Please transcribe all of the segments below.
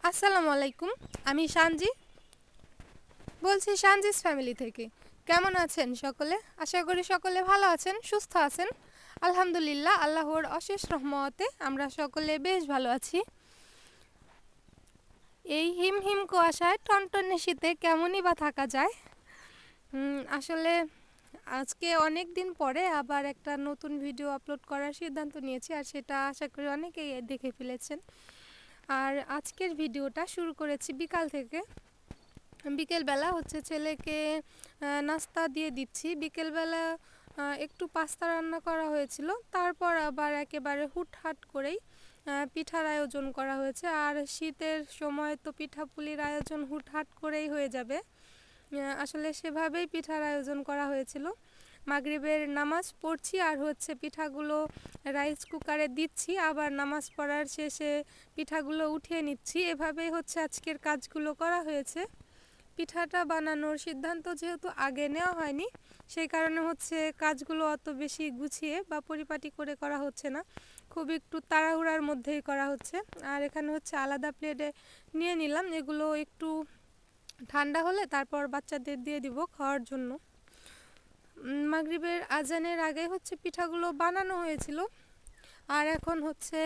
আসসালামু আলাইকুম। আমি সানজি বলছি সানজিস ফ্যামিলি থেকে। কেমন আছেন সকলে? আশা করি সকলে ভালো আছেন, সুস্থ আছেন। আলহামদুলিল্লাহ, আল্লাহর অশেষ রহমতে আমরা সকলে বেশ ভালো আছি। এই হিম হিম কুয়াশায় টনটনে শীতে কেমনই বা থাকা যায়। আসলে আজকে অনেক দিন পরে আবার একটা নতুন ভিডিও আপলোড করার সিদ্ধান্ত নিয়েছি, আর সেটা আশা করি অনেকেই দেখে ফেলেছেন। আর আজকের ভিডিওটা শুরু করেছি বিকাল থেকে। বিকেলবেলা হচ্ছে ছেলেকে নাস্তা দিয়ে দিচ্ছি। বিকেলবেলা একটু পাস্তা রান্না করা হয়েছিল, তারপর আবার একেবারে হুটহাট করেই পিঠার আয়োজন করা হয়েছে। আর শীতের সময় তো পিঠাপুলির আয়োজন হুটহাট করেই হয়ে যাবে। আসলে সেভাবেই পিঠার আয়োজন করা হয়েছিল। মাগরিবের নামাজ পড়ছি আর হচ্ছে পিঠাগুলো রাইস কুকারে দিচ্ছি, আবার নামাজ পড়ার শেষে পিঠাগুলো উঠিয়ে নিচ্ছি। এভাবেই হচ্ছে আজকের কাজগুলো করা হয়েছে। পিঠাটা বানানোর সিদ্ধান্ত যেহেতু আগে নেওয়া হয়নি, সেই কারণে হচ্ছে কাজগুলো অত বেশি গুছিয়ে বা পরিপাটি করে করা হচ্ছে না, খুব একটু তাড়াহুড়ার মধ্যেই করা হচ্ছে। আর এখানে হচ্ছে আলাদা প্লেটে নিয়ে নিলাম, এগুলো একটু ঠান্ডা হলে তারপর বাচ্চাদের দিয়ে দিব খাওয়ার জন্য। মাগরিবের আজানের আগে হচ্ছে পিঠাগুলো বানানো হয়েছিল, আর এখন হচ্ছে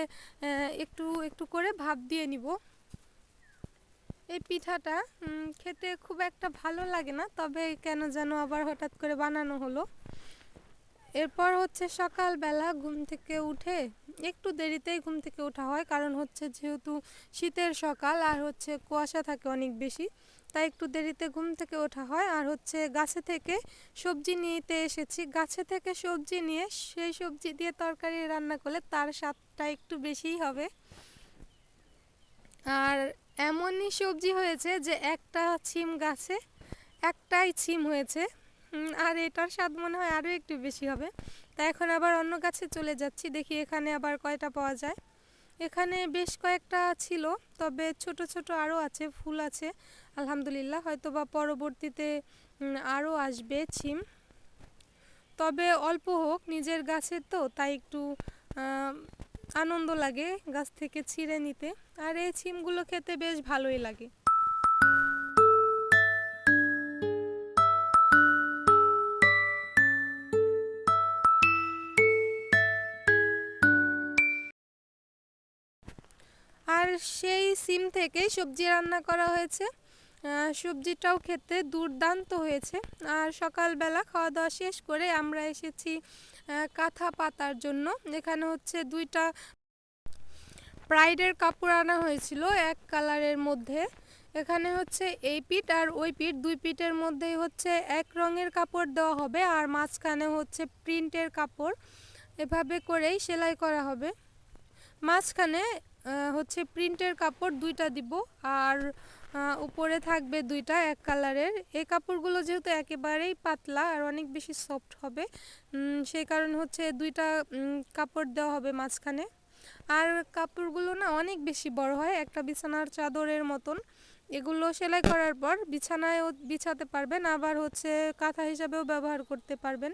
একটু একটু করে ভাপ দিয়ে নিব। এই পিঠাটা খেতে খুব একটা ভালো লাগে না, তবে কেন যেন আবার হঠাৎ করে বানানো হলো। এরপর হচ্ছে সকালবেলা ঘুম থেকে উঠে, একটু দেরিতেই ঘুম থেকে ওঠা হয়, কারণ হচ্ছে যেহেতু শীতের সকাল আর হচ্ছে কুয়াশা থাকে অনেক বেশি, তাই একটু দেরিতে ঘুম থেকে ওঠা হয়। আর হচ্ছে গাছে থেকে সবজি নিতে এসেছি। গাছে থেকে সবজি নিয়ে সেই সবজি দিয়ে তরকারি রান্না করলে তার স্বাদটা একটু বেশিই হবে। আর এমনই সবজি হয়েছে যে একটা ছিম গাছে একটাই ছিম হয়েছে, আর এটার স্বাদ মনে হয় আরও একটু বেশি হবে। তাই এখন আবার অন্য গাছে চলে যাচ্ছি, দেখি এখানে আবার কয়টা পাওয়া যায়। এখানে বেশ কয়েকটা ছিল, তবে ছোট ছোট আরও আছে, ফুল আছে আলহামদুলিল্লাহ। হয়তো বা পরবর্তীতে আরও আসবে ছিম, তবে অল্প হোক, নিজের গাছের তো, তাই একটু আনন্দ লাগে গাছ থেকে ছিঁড়ে নিতে। আর এই ছিমগুলো খেতে বেশ ভালোই লাগে। আর সেই সিম থেকেই সবজি রান্না করা হয়েছে। সবজিটাও খেতে দুর্দান্ত হয়েছে। আর সকালবেলা খাওয়া দাওয়া শেষ করে আমরা এসেছি কাঁথা পাতার জন্য। এখানে হচ্ছে দুইটা প্রাইডের কাপড় আনা হয়েছিল এক কালারের মধ্যে। এখানে হচ্ছে এই পিঠ আর ওই পিঠ, দুই পিঠের মধ্যেই হচ্ছে এক রঙের কাপড় দেওয়া হবে, আর মাঝখানে হচ্ছে প্রিন্টের কাপড়। এভাবে করেই সেলাই করা হবে। মাঝখানে হচ্ছে প্রিন্টের কাপড় দুইটা দিব, আর উপরে থাকবে দুইটা এক কালারের। এই কাপড়গুলো যেহেতু একেবারেই পাতলা আর অনেক বেশি সফট হবে, সেই কারণে হচ্ছে দুইটা কাপড় দেওয়া হবে মাঝখানে। আর কাপড়গুলো না অনেক বেশি বড় হয়, একটা বিছানার চাদরের মতন। এগুলো সেলাই করার পর বিছানায়ও বিছাতে পারবেন, আবার হচ্ছে কাঁথা হিসাবেও ব্যবহার করতে পারবেন।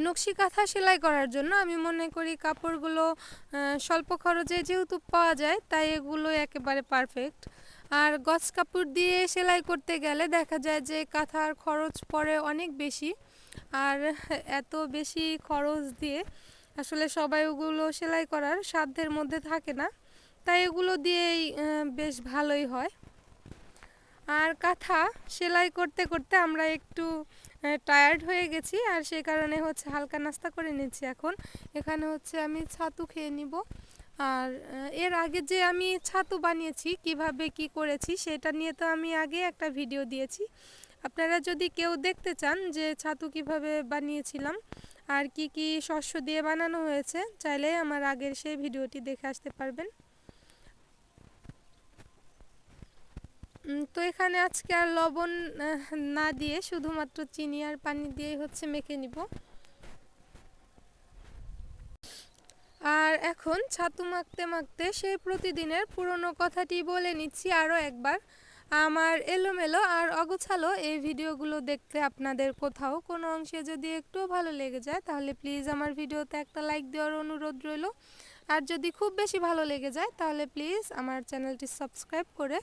নকশি কাঁথা সেলাই করার জন্য আমি মনে করি কাপড়গুলো স্বল্প খরচে যেহেতু পাওয়া যায়, তাই এগুলো একেবারে পারফেক্ট। আর গজ কাপড় দিয়ে সেলাই করতে গেলে দেখা যায় যে কাঁথার খরচ পড়ে অনেক বেশি, আর এত বেশি খরচ দিয়ে আসলে সবাই ওগুলো সেলাই করার সাধ্যের মধ্যে থাকে না, তাই এগুলো দিয়েই বেশ ভালোই হয়। আর কাঁথা সেলাই করতে করতে আমরা একটু টায়ার্ড হয়ে গেছি, আর সেই কারণে হচ্ছে হালকা নাস্তা করে নিচ্ছি এখন। এখানে হচ্ছে আমি ছাতু খেয়ে নিব। আর এর আগে যে আমি ছাতু বানিয়েছি, কিভাবে কি করেছি, সেটা নিয়ে তো আমি আগে একটা ভিডিও দিয়েছি। আপনারা যদি কেউ দেখতে চান যে ছাতু কিভাবে বানিয়েছিলাম আর কি কি শস্য দিয়ে বানানো হয়েছে, চাইলে আমার আগের সেই ভিডিওটি দেখে আসতে পারবেন। তো এখানে আজকে আর লবণ না দিয়ে শুধুমাত্র চিনি আর পানি দিয়েই হচ্ছে মেখে নিব। আর এখন ছাতু মাখতে মাখতে সেই প্রতিদিনের পুরনো কথাটি বলে নিচ্ছি আরও একবার। আমার এলোমেলো আর অগোছালো এই ভিডিওগুলো দেখতে আপনাদের কোথাও কোনো অংশে যদি একটু ভালো লেগে যায়, তাহলে প্লিজ আমার ভিডিওতে একটা লাইক দেওয়ার অনুরোধ রইল। আর যদি খুব বেশি ভালো লেগে যায় তাহলে প্লিজ আমার চ্যানেলটি সাবস্ক্রাইব করে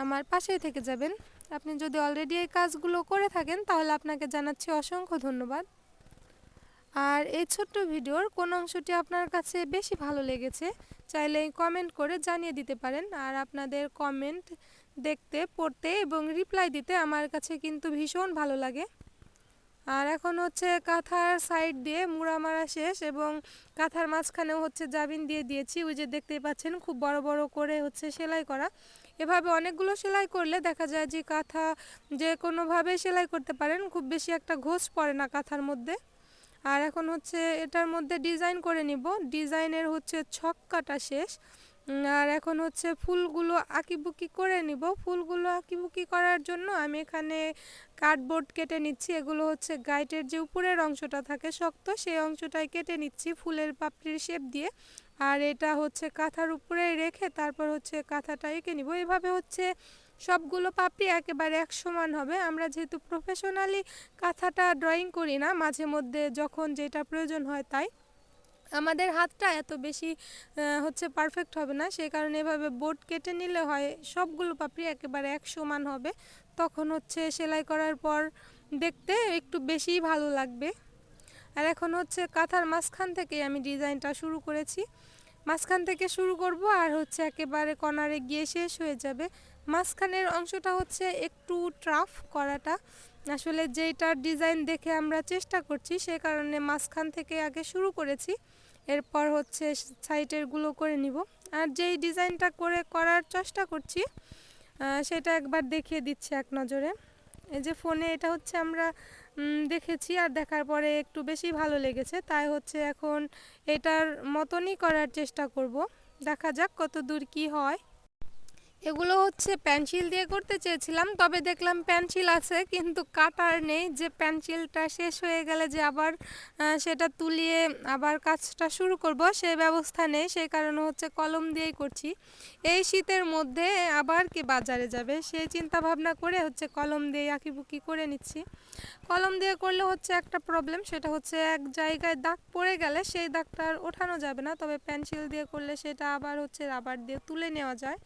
আমার পাশেই থেকে যাবেন। আপনি যদি অলরেডি এই কাজগুলো করে থাকেন তাহলে আপনাকে জানাচ্ছি অসংখ্য ধন্যবাদ। আর এই ছোট্ট ভিডিওর কোন অংশটি আপনার কাছে বেশি ভালো লেগেছে চাইলে কমেন্ট করে জানিয়ে দিতে পারেন। আর আপনাদের কমেন্ট দেখতে, পড়তে এবং রিপ্লাই দিতে আমার কাছে কিন্তু ভীষণ ভালো লাগে। আর এখন হচ্ছে কাঁথার সাইড দিয়ে মুড়া মারা শেষ এবং কাঁথার মাঝখানেও হচ্ছে জাবিন দিয়ে দিয়েছি। ওই যে দেখতেই পাচ্ছেন খুব বড় বড় করে হচ্ছে সেলাই করা। এভাবে অনেকগুলো সেলাই করলে দেখা যায় যে কাঁথা যে কোনোভাবে সেলাই করতে পারেন, খুব বেশি একটা ঘোষ পড়ে না কাঁথার মধ্যে। আর এখন হচ্ছে এটার মধ্যে ডিজাইন করে নিব। ডিজাইনের হচ্ছে ছক কাটা শেষ। আর এখন হচ্ছে ফুলগুলো আঁকিবুকি করে নিব। ফুলগুলো আঁকিবুকি করার জন্য আমি এখানে কার্ডবোর্ড কেটে নিচ্ছি। এগুলো হচ্ছে গাইটের যে উপরের অংশটা থাকে শক্ত, সেই অংশটাই কেটে নিচ্ছি ফুলের পাপড়ির শেপ দিয়ে। আর এটা হচ্ছে কাঁথার উপরে রেখে তারপর হচ্ছে কাঁথাটা এঁকে নিব। এভাবে হচ্ছে সবগুলো পাপড়ি একেবারে এক সমান হবে। আমরা যেহেতু প্রফেশনালি কাঁথাটা ড্রয়িং করি না, মাঝে মধ্যে যখন যেটা প্রয়োজন হয় তাই, আমাদের হাতটা এত বেশি হচ্ছে পারফেক্ট হবে না, সেই কারণে এভাবে বোর্ড কেটে নিলে হয় সবগুলো পাপড়ি একেবারে এক সমান হবে। তখন হচ্ছে সেলাই করার পর দেখতে একটু বেশিই ভালো লাগবে। আর এখন হচ্ছে কাঁথার মাঝখান থেকে আমি ডিজাইনটা শুরু করেছি। মাঝখান থেকে শুরু করব আর হচ্ছে একেবারে কর্নারে গিয়ে শেষ হয়ে যাবে। মাঝখানের অংশটা হচ্ছে একটু টাফ করাটা, আসলে যেটার ডিজাইন দেখে আমরা চেষ্টা করছি সে কারণে মাঝখান থেকে আগে শুরু করেছি। এরপর হচ্ছে সাইডেরগুলো করে নিব। আর যেই ডিজাইনটা করার চেষ্টা করছি সেটা একবার দেখিয়ে দিচ্ছি এক নজরে। এই যে ফোনে এটা হচ্ছে আমরা দেখেছি আর দেখার পরে একটু বেশি ভালো লেগেছে, তাই হচ্ছে এখন এটার মতনই করার চেষ্টা করব। দেখা যাক কত দূর কি হয়। এগুলো হচ্ছে পেন্সিল দিয়ে করতে চেয়েছিলাম, তবে দেখলাম পেন্সিল আছে কিন্তু কাটার নেই, যে পেন্সিলটা শেষ হয়ে গেলে যে আবার সেটা তুলিয়ে আবার কাজটা শুরু করব সেই ব্যবস্থা নেই, সেই কারণে হচ্ছে কলম দিয়েই করছি। এই শীতের মধ্যে আবার কি বাজারে যাবে সেই চিন্তা ভাবনা করে হচ্ছে কলম দিয়ে আঁকিবুকি করে নিচ্ছি। কলম দিয়ে করলে হচ্ছে একটা প্রবলেম, সেটা হচ্ছে এক জায়গায় দাগ পড়ে গেলে সেই দাগটা আর ওঠানো যাবে না, তবে পেন্সিল দিয়ে করলে সেটা আবার হচ্ছে রাবার দিয়ে তুলে নেওয়া যায়।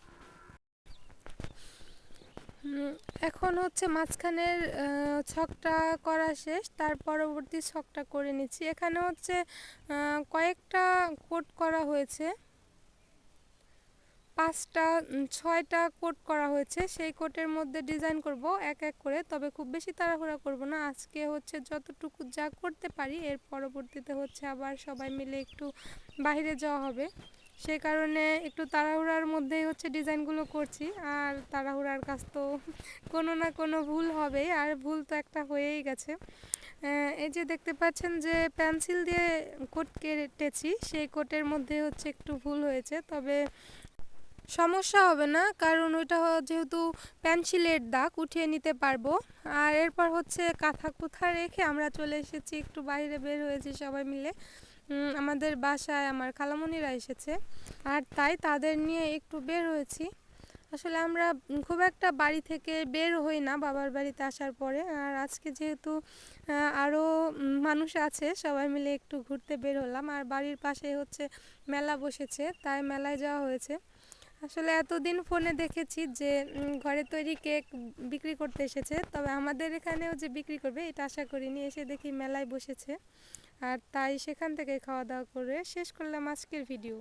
এখন হচ্ছে মাঝখানের ছকটা করা শেষ, তার পরবর্তী ছকটা করে নিচ্ছি। এখানে হচ্ছে কয়েকটা কোট করা হয়েছে, 5টা 6টা কোট করা হয়েছে। সেই কোটের মধ্যে ডিজাইন করব এক এক করে, তবে খুব বেশি তাড়াহুড়া করব না। আজকে হচ্ছে যতটুকু যা করতে পারি, এর পরবর্তীতে হচ্ছে আবার সবাই মিলে একটু বাইরে যাওয়া হবে, সেই কারণে একটু তাড়াহুড়ার মধ্যেই হচ্ছে ডিজাইনগুলো করছি। আর তাড়াহুড়ার কাজ তো কোনো না কোনো ভুল হবেই, আর ভুল তো একটা হয়েই গেছে। এই যে দেখতে পাচ্ছেন যে পেন্সিল দিয়ে কোট কেটেছি, সেই কোটের মধ্যে হচ্ছে একটু ভুল হয়েছে, তবে সমস্যা হবে না, কারণ ওইটা যেহেতু পেন্সিলের দাগ উঠিয়ে নিতে পারবো। আর এরপর হচ্ছে কাঁথা কুথা রেখে আমরা চলে এসেছি, একটু বাইরে বের হয়েছি সবাই মিলে। আমাদের বাসায় আমার খালামণিরা এসেছে, আর তাই তাদের নিয়ে একটু বের হয়েছি। আসলে আমরা খুব একটা বাড়ি থেকে বের হই না বাবার বাড়িতে আসার পরে, আর আজকে যেহেতু আরও মানুষ আছে সবাই মিলে একটু ঘুরতে বের হলাম। আর বাড়ির পাশে হচ্ছে মেলা বসেছে, তাই মেলায় যাওয়া হয়েছে। আসলে এতদিন ফোনে দেখেছি যে ঘরে তৈরি কেক বিক্রি করতে এসেছে, তবে আমাদের এখানেও যে বিক্রি করবে এটা আশা করিনি। এসে দেখি মেলায় বসেছে, আর তাই সেখান থেকে খাওয়া দাওয়া করে শেষ করলাম আজকের ভিডিও।